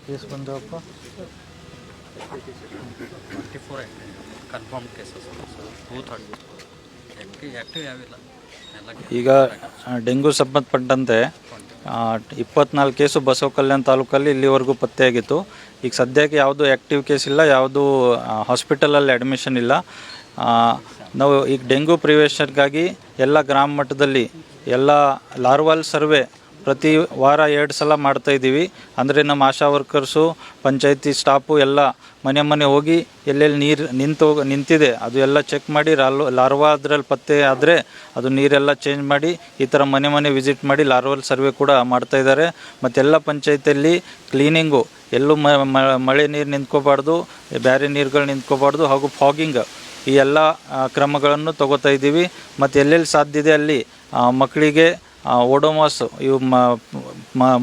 Case ಬಂದವಪ್ಪ 24 confirm cases sir 230 active ಯಾವಿಲ್ಲ ಎಲ್ಲ. ಈಗ ಡೆಂಗು ಸಂಬಂಧಪಟ್ಟಂತೆ 24 ಕೇಸು ಬಸವ ಕಲ್ಯಾಣ ತಾಲೂಕಲ್ಲಿ ಇಲ್ಲಿವರೆಗೂ ಪತ್ತೆಯಾಗಿತ್ತು. ಈಗ ಸದ್ಯಕ್ಕೆ ಯಾವುದು ಆ್ಯಕ್ಟಿವ್ ಕೇಸ್ ಇಲ್ಲ, ಯಾವುದು ಹಾಸ್ಪಿಟಲಲ್ಲಿ ಅಡ್ಮಿಷನ್ ಇಲ್ಲ. ನಾವು ಈಗ ಡೆಂಗು ಪ್ರಿವೆನ್ಷನ್ಗಾಗಿ ಎಲ್ಲ ಗ್ರಾಮ ಮಟ್ಟದಲ್ಲಿ ಎಲ್ಲ ಲಾರ್ವಾಲ್ ಸರ್ವೆ ಪ್ರತಿ ವಾರ 2 ಸಲ ಮಾಡ್ತಾಯಿದ್ದೀವಿ. ಅಂದರೆ ನಮ್ಮ ಆಶಾ ವರ್ಕರ್ಸು, ಪಂಚಾಯತಿ ಸ್ಟಾಫು ಎಲ್ಲ ಮನೆ ಹೋಗಿ ಎಲ್ಲೆಲ್ಲಿ ನೀರು ನಿಂತಿದೆ ಅದು ಎಲ್ಲ ಚೆಕ್ ಮಾಡಿ ಲಾರ್ವಾ ಅದರಲ್ಲಿ ಪತ್ತೆ ಆದರೆ ಅದು ನೀರೆಲ್ಲ ಚೇಂಜ್ ಮಾಡಿ ಈ ಥರ ಮನೆ ವಿಸಿಟ್ ಮಾಡಿ ಲಾರ್ವಲ್ ಸರ್ವೆ ಕೂಡ ಮಾಡ್ತಾಯಿದ್ದಾರೆ. ಮತ್ತೆಲ್ಲ ಪಂಚಾಯತಿಯಲ್ಲಿ ಕ್ಲೀನಿಂಗು, ಎಲ್ಲೂ ಮಳೆ ನೀರು ನಿಂತ್ಕೋಬಾರ್ದು, ಬೇರೆ ನೀರುಗಳು ನಿಂತ್ಕೋಬಾರ್ದು, ಹಾಗೂ ಫಾಗಿಂಗ್ ಈ ಎಲ್ಲ ಕ್ರಮಗಳನ್ನು ತಗೋತಾ ಇದ್ದೀವಿ. ಮತ್ತು ಎಲ್ಲೆಲ್ಲಿ ಸಾಧ್ಯ ಇದೆ ಅಲ್ಲಿ ಮಕ್ಕಳಿಗೆ ಓಡೋಮಾಸ್ ಇವು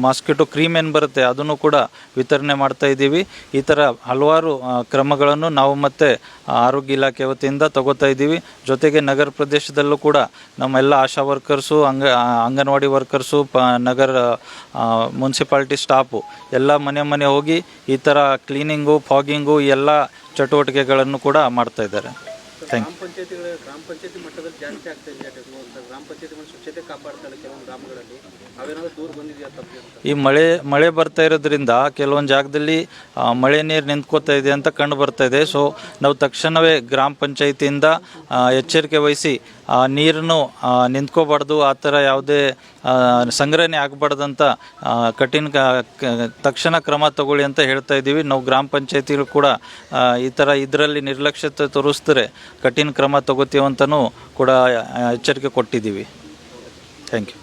ಮಾಸ್ಕಿಟೋ ಕ್ರೀಮ್ ಏನು ಬರುತ್ತೆ ಅದನ್ನು ಕೂಡ ವಿತರಣೆ ಮಾಡ್ತಾ ಇದ್ದೀವಿ. ಈ ಥರ ಹಲವಾರು ಕ್ರಮಗಳನ್ನು ನಾವು ಮತ್ತು ಆರೋಗ್ಯ ಇಲಾಖೆ ವತಿಯಿಂದ ತಗೋತಾ ಇದ್ದೀವಿ. ಜೊತೆಗೆ ನಗರ ಪ್ರದೇಶದಲ್ಲೂ ಕೂಡ ನಮ್ಮೆಲ್ಲ ಆಶಾ ವರ್ಕರ್ಸು, ಅಂಗನವಾಡಿ ವರ್ಕರ್ಸು, ನಗರ ಮುನ್ಸಿಪಾಲ್ಟಿ ಸ್ಟಾಫು ಎಲ್ಲ ಮನೆ ಹೋಗಿ ಈ ಥರ ಕ್ಲೀನಿಂಗು, ಫಾಗಿಂಗು ಈ ಎಲ್ಲ ಚಟುವಟಿಕೆಗಳನ್ನು ಕೂಡ ಮಾಡ್ತಾಯಿದ್ದಾರೆ. ಗ್ರಾಮ ಪಂಚಾಯತಿ ಮಟ್ಟದಲ್ಲಿ ಜಾಸ್ತಿ ಆಗ್ತಾ ಇದೆ. ಗ್ರಾಮ ಪಂಚಾಯತಿ ಸ್ವಚ್ಛತೆ ಕಾಪಾಡ್ತಾರೆ ಕೆಲವೊಂದು ಗ್ರಾಮಗಳಲ್ಲಿ, ಅವೇನಾದ್ರೂ ದೂರ ಬಂದಿದೆಯಾ ತಪ್ಪು ಅಂತ? ಈ ಮಳೆ ಬರ್ತಾ ಇರೋದ್ರಿಂದ ಕೆಲವೊಂದು ಜಾಗದಲ್ಲಿ ಮಳೆ ನೀರು ನಿಂತ್ಕೋತಾ ಇದೆ ಅಂತ ಕಂಡು ಬರ್ತಾ ಇದೆ. ಸೊ ನಾವು ತಕ್ಷಣವೇ ಗ್ರಾಮ ಪಂಚಾಯತಿಯಿಂದ ಎಚ್ಚರಿಕೆ ವಹಿಸಿ ನೀರನ್ನು ನಿಂತ್ಕೋಬಾರ್ದು, ಆ ಥರ ಯಾವುದೇ ಸಂಗ್ರಹಣೆ ಆಗಬಾರ್ದಂತ ತಕ್ಷಣ ಕ್ರಮ ತಗೊಳ್ಳಿ ಅಂತ ಹೇಳ್ತಾ ಇದ್ದೀವಿ. ನಾವು ಗ್ರಾಮ ಪಂಚಾಯತಿಗಳು ಕೂಡ ಈ ಥರ ಇದರಲ್ಲಿ ನಿರ್ಲಕ್ಷ್ಯತೆ ತೋರಿಸಿದ್ರೆ ಕಠಿಣ ಕ್ರಮ ತಗೋತೀವಂತನೂ ಕೂಡ ಎಚ್ಚರಿಕೆ ಕೊಟ್ಟಿದ್ದೀವಿ. Thank you.